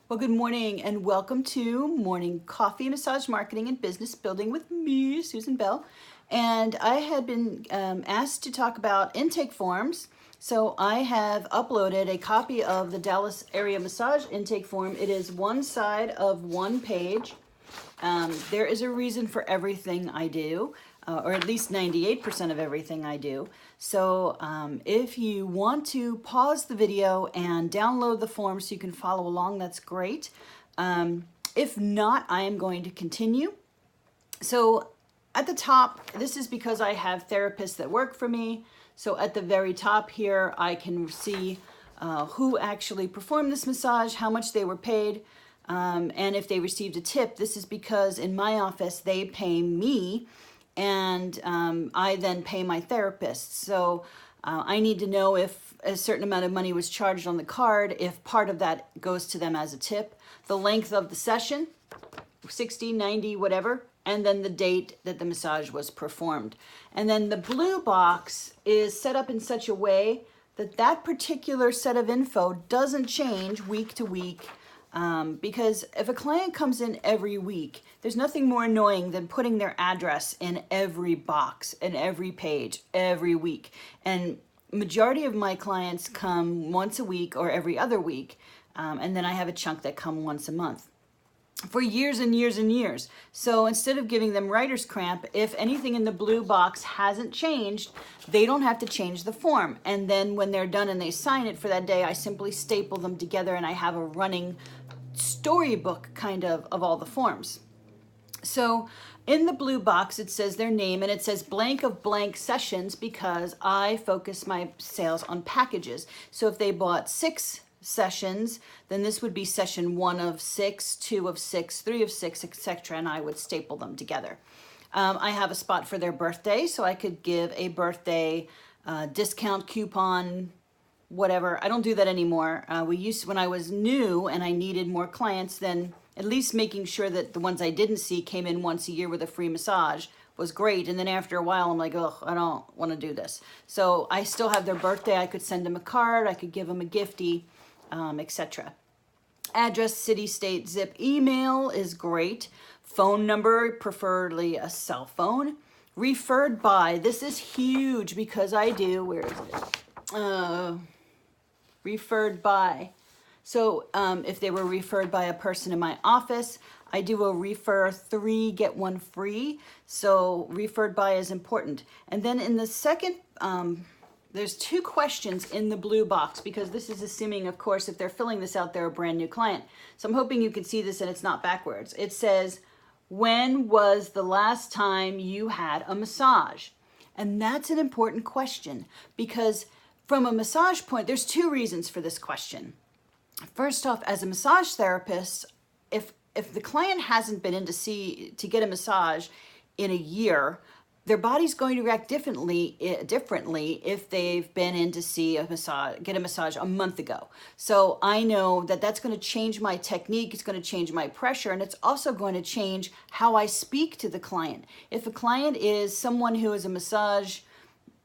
Well, good morning and welcome to Morning Coffee, Massage Marketing and Business Building with me, Susan Bell. And I had been asked to talk about intake forms. So I have uploaded a copy of the Dallas area massage intake form. It is one side of one page. There is a reason for everything I do, or at least 98% of everything I do. So if you want to pause the video and download the form so you can follow along, that's great. If not, I am going to continue. So at the top, this is because I have therapists that work for me. So at the very top here, I can see who actually performed this massage, how much they were paid, and if they received a tip. This is because in my office, they pay me and I then pay my therapist. So I need to know if a certain amount of money was charged on the card, if part of that goes to them as a tip, the length of the session, 60, 90, whatever, and then the date that the massage was performed. And then the blue box is set up in such a way that that particular set of info doesn't change week to week. Because if a client comes in every week, there's nothing more annoying than putting their address in every box and every page every week. And majority of my clients come once a week or every other week. And then I have a chunk that come once a month for years and years and years. So instead of giving them writer's cramp, if anything in the blue box hasn't changed, they don't have to change the form. And then when they're done and they sign it for that day, I simply staple them together and I have a running storybook kind of all the forms. So in the blue box, it says their name and it says blank of blank sessions because I focus my sales on packages. So if they bought 6 sessions, then this would be session 1 of 6, 2 of 6, 3 of 6, etc. And I would staple them together. I have a spot for their birthday, so I could give a birthday discount coupon, whatever. I don't do that anymore. We used to, when I was new and I needed more clients, then at least making sure that the ones I didn't see came in once a year with a free massage was great. And then after a while, I'm like, oh, I don't want to do this. So I still have their birthday. I could send them a card. I could give them a gifty, etc. Address, city, state, zip, email is great. Phone number, preferably a cell phone. Referred by, this is huge because I do, where is it? Referred by. So if they were referred by a person in my office, I do a refer 3, get 1 free. So referred by is important. And then in the second, there's 2 questions in the blue box because this is assuming, of course, if they're filling this out, they're a brand new client. So I'm hoping you can see this and it's not backwards. It says, when was the last time you had a massage? And that's an important question because from a massage point, there's 2 reasons for this question. First off, as a massage therapist, if the client hasn't been in to get a massage in a year, their body's going to react differently if they've been in to get a massage a month ago. So I know that that's going to change my technique, it's going to change my pressure, and it's also going to change how I speak to the client. If a client is someone who is a massage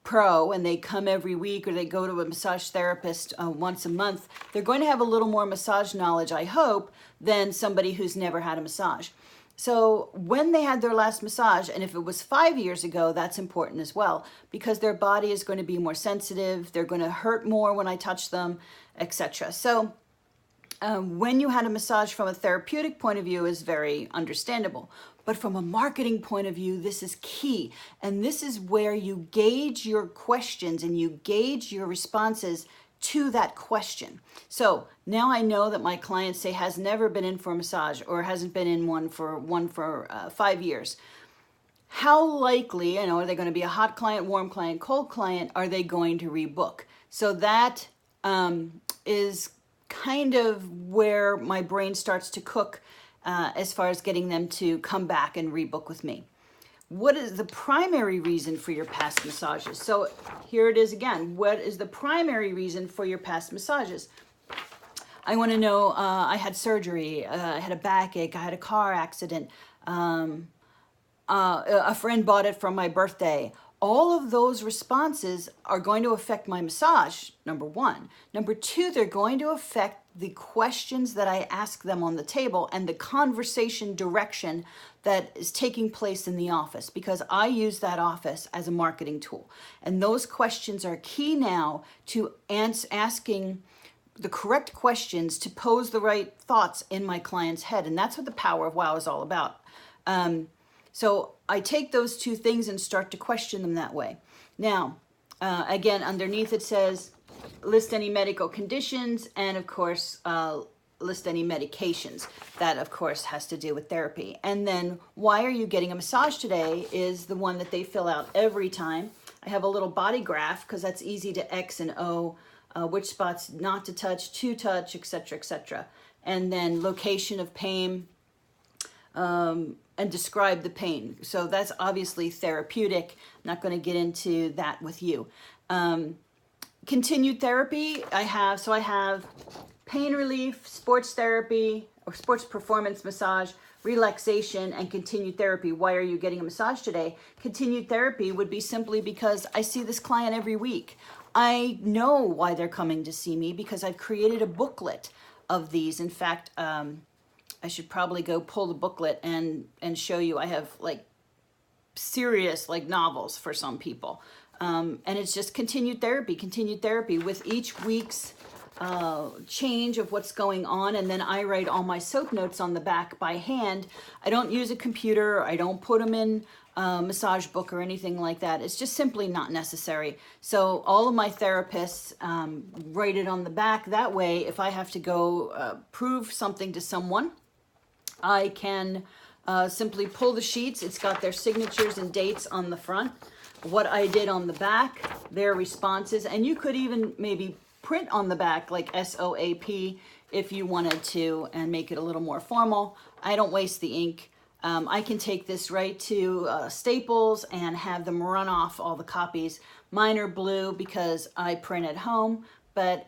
pro and they come every week or they go to a massage therapist once a month, they're going to have a little more massage knowledge, I hope, than somebody who's never had a massage. So when they had their last massage, and if it was 5 years ago, that's important as well because their body is going to be more sensitive, they're going to hurt more when I touch them, etc. So when you had a massage from a therapeutic point of view is very understandable. But from a marketing point of view, this is key. And this is where you gauge your questions and you gauge your responses to that question. So now I know that my client, say, has never been in for a massage or hasn't been in one for 5 years. How likely, are they going to be a hot client, warm client, cold client? Are they going to rebook? So that is kind of where my brain starts to cook as far as getting them to come back and rebook with me. What is the primary reason for your past massages? So here it is again. What is the primary reason for your past massages? I want to know, I had surgery, I had a backache, I had a car accident, a friend bought it for my birthday. All of those responses are going to affect my massage, number 1. Number 2, they're going to affect the questions that I ask them on the table and the conversation direction that is taking place in the office, because I use that office as a marketing tool. And those questions are key now to asking the correct questions to pose the right thoughts in my client's head. And that's what the power of WOW is all about. So I take those two things and start to question them that way. Now, again, underneath it says, list any medical conditions, and of course, list any medications. That, of course, has to do with therapy. And then, why are you getting a massage today is the one that they fill out every time. I have a little body graph because that's easy to X and O, which spots not to touch, etc., etc. And then location of pain, and describe the pain. So that's obviously therapeutic. I'm not going to get into that with you. Continued therapy, I have pain relief, sports therapy, or sports performance massage, relaxation, and continued therapy. Why are you getting a massage today? Continued therapy would be simply because I see this client every week. I know why they're coming to see me because I've created a booklet of these. In fact, I should probably go pull the booklet and show you. I have like serious like novels for some people. And it's just continued therapy with each week's change of what's going on. And then I write all my soap notes on the back by hand. I don't use a computer. I don't put them in a massage book or anything like that. It's just simply not necessary. So all of my therapists write it on the back. That way, if I have to go prove something to someone, I can simply pull the sheets. It's got their signatures and dates on the front, what I did on the back, their responses, and you could even maybe print on the back like SOAP if you wanted to and make it a little more formal. I don't waste the ink. I can take this right to Staples and have them run off all the copies. Mine are blue because I print at home, but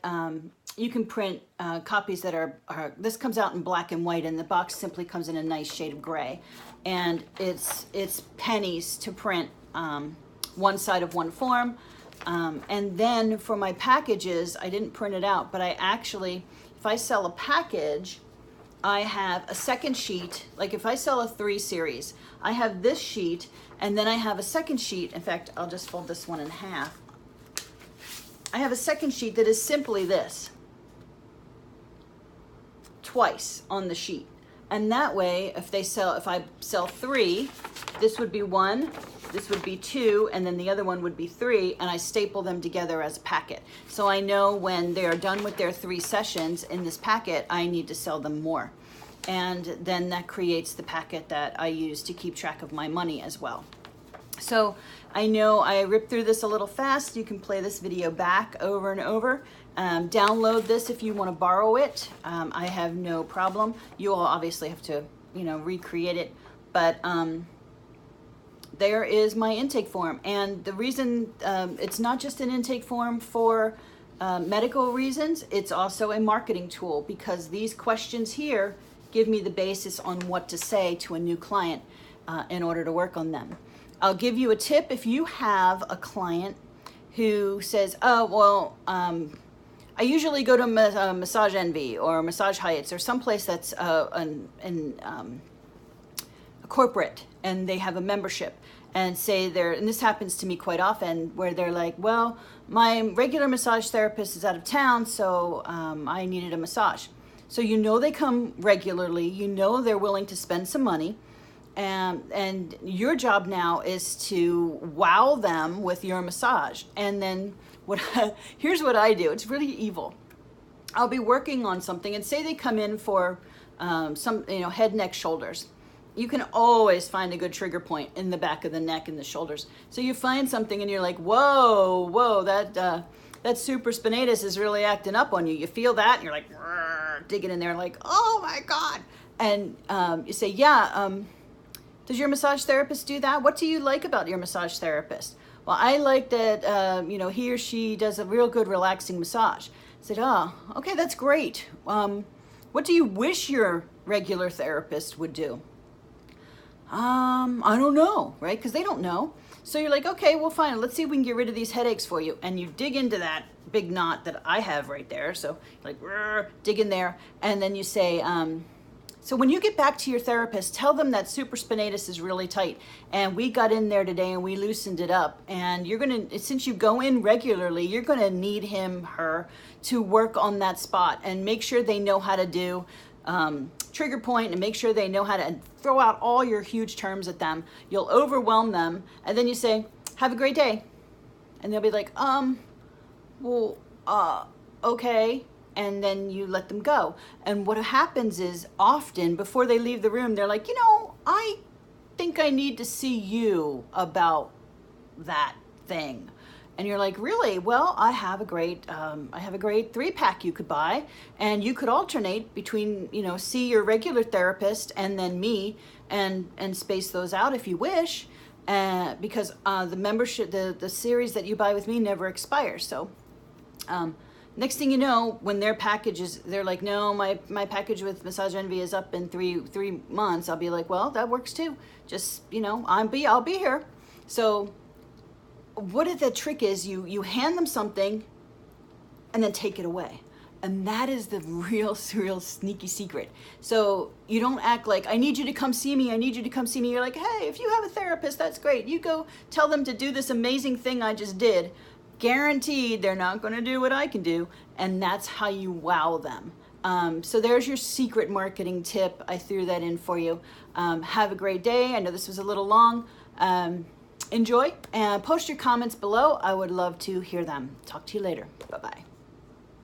you can print copies that are, this comes out in black and white, and the box simply comes in a nice shade of gray. And it's pennies to print one side of one form. And then for my packages, I didn't print it out, but I actually, if I sell a package, I have a second sheet. Like if I sell a 3 series, I have this sheet, and then I have a second sheet. In fact, I'll just fold this one in half. I have a second sheet that is simply this, twice on the sheet. And that way, if I sell 3, this would be 1, this would be 2, and then the other one would be 3, and I staple them together as a packet. So I know when they are done with their 3 sessions in this packet, I need to sell them more. And then that creates the packet that I use to keep track of my money as well. So I know I ripped through this a little fast. You can play this video back over and over. Download this if you want to borrow it. I have no problem. You will obviously have to, recreate it. But there is my intake form. And the reason it's not just an intake form for medical reasons, it's also a marketing tool, because these questions here give me the basis on what to say to a new client in order to work on them. I'll give you a tip. If you have a client who says, oh, well, I usually go to Massage Envy or Massage Heights or someplace that's a corporate, and they have a membership, and say and this happens to me quite often, where they're like, well, my regular massage therapist is out of town, so I needed a massage. So they come regularly, they're willing to spend some money, and your job now is to wow them with your massage. And then here's what I do. It's really evil. I'll be working on something, and say they come in for some head, neck, shoulders. You can always find a good trigger point in the back of the neck and the shoulders. So you find something and you're like, whoa, that supraspinatus is really acting up on you. You feel that and you're like, digging in there like, oh my God. And you say, yeah, does your massage therapist do that? What do you like about your massage therapist? Well, I like that, he or she does a real good relaxing massage. I said, oh, okay, that's great. What do you wish your regular therapist would do? I don't know, right? Because they don't know. So you're like, okay, well, fine. Let's see if we can get rid of these headaches for you. And you dig into that big knot that I have right there. So like, dig in there. And then you say, so when you get back to your therapist, tell them that supraspinatus is really tight. And we got in there today and we loosened it up. And you're going to, since you go in regularly, you're going to need him, her, to work on that spot and make sure they know how to do trigger point, and make sure they know how to throw out all your huge terms at them. You'll overwhelm them, and then you say, have a great day. And they'll be like, well, okay. And then you let them go. And what happens is often before they leave the room, they're like, I think I need to see you about that thing. And you're like, really? Well, I have a great 3-pack you could buy, and you could alternate between, see your regular therapist and then me, and space those out if you wish, because the membership, the series that you buy with me never expires. So next thing you know, when their package is, they're like, no, my package with Massage Envy is up in three months. I'll be like, well, that works too. Just, I'll be here. So what the trick is, you hand them something and then take it away. And that is the real sneaky secret. So you don't act like, I need you to come see me. I need you to come see me. You're like, hey, if you have a therapist, that's great. You go tell them to do this amazing thing I just did. Guaranteed they're not going to do what I can do. And that's how you wow them. So there's your secret marketing tip. I threw that in for you. Have a great day. I know this was a little long. Enjoy and post your comments below. I would love to hear them. Talk to you later. Bye-bye.